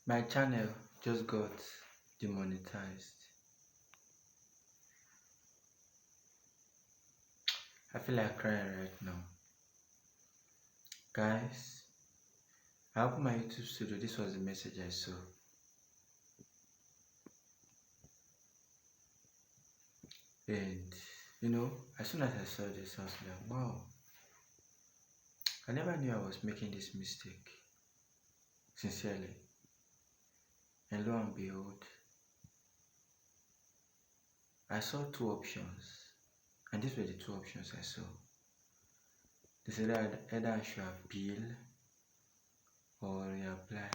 My channel just got demonetized. I feel like crying right now. Guys, I opened my YouTube studio. This was the message I saw. And as soon as I saw this, I was like, wow. I never knew I was making this mistake. Sincerely. And lo and behold, I saw two options. And these were the two options I saw. They said either I should appeal or reapply.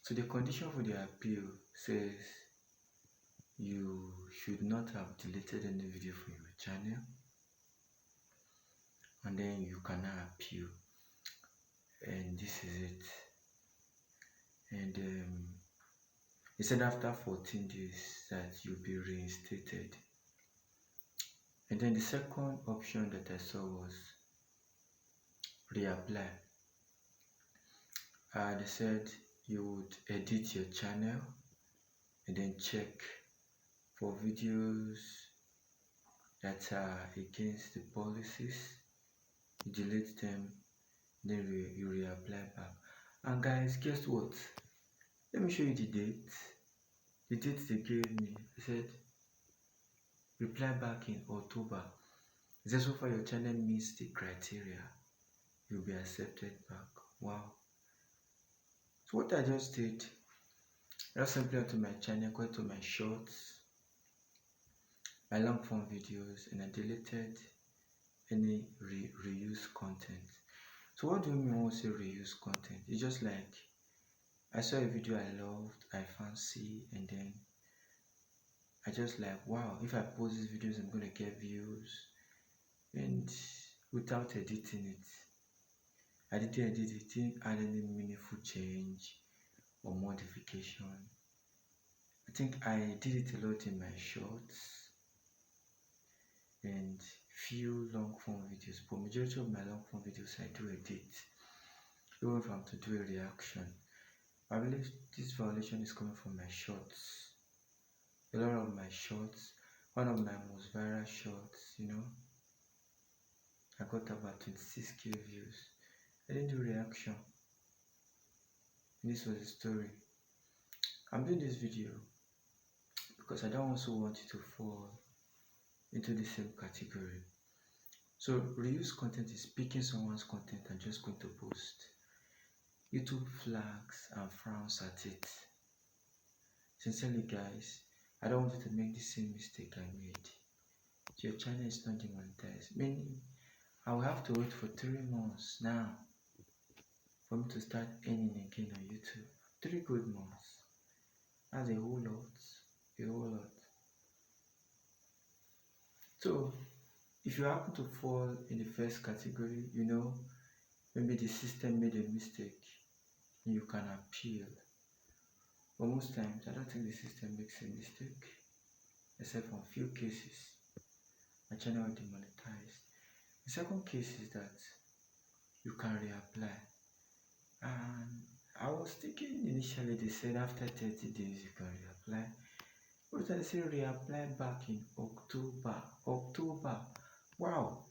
So the condition for the appeal says you should not have deleted any video from your channel, and then you cannot appeal, and this is it. And it said after 14 days that you'll be reinstated. And then the second option that I saw was reapply. They said you would edit your channel and then check for videos that are against the policies. You delete them, then you reapply back. And guys, guess what? Let me show you the date. The date they gave me. They said reply back in October. It says so far your channel meets the criteria, you'll be accepted back. Wow. So what I just did, I just simply went to my channel, go to my shorts, my long form videos, and I deleted any reuse content. So what do you mean when we say reuse content? It's just like I saw a video I loved, I fancy, and then I just like, wow, if I post these videos I'm gonna get views, and without editing it. I didn't edit it, didn't add any meaningful change or modification. I think I did it a lot in my shorts and few long form videos, but majority of my long form videos I do edit, even if I'm to do a reaction. I believe this violation is coming from my shorts. A lot of my shorts, one of my most viral shorts, I got about 26k views. I didn't do reaction. And this was the story. I'm doing this video because I don't also want you to fall into the same category. So reuse content is picking someone's content and just going to post. YouTube flags and frowns at it. Sincerely guys, I don't want you to make the same mistake I made. So your channel is not demonetized, meaning I will have to wait for 3 months now for me to start earning again on YouTube. 3 good months. That's a whole lot. So if you happen to fall in the first category, maybe the system made a mistake, you can appeal. But most times I don't think the system makes a mistake, except for a few cases. My channel was demonetized. The second case is that you can reapply. And I was thinking initially they said after 30 days you can reapply. But I say reapply back in October. Wow.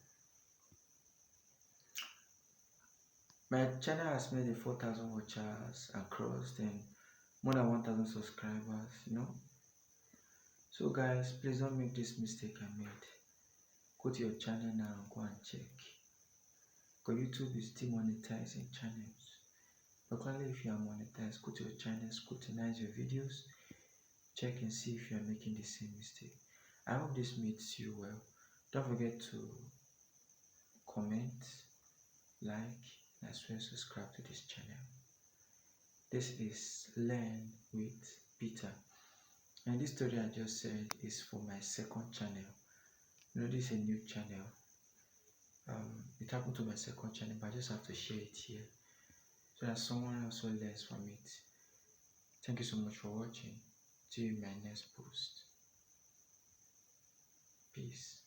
My channel has made a 4,000 watchers across, then more than 1,000 subscribers, So guys, please don't make this mistake I made. Go to your channel now and go and check. Because YouTube is demonetizing channels. But clearly if you are monetized, go to your channel, scrutinize your videos, check and see if you are making the same mistake. I hope this meets you well. Don't forget to comment, like, and as well subscribe to this channel. This is Learn with Peter. And this story I just said is for my second channel. This is a new channel. It happened to my second channel, but I just have to share it here so that someone also learns from it. Thank you so much for watching. See you in my next post. Peace.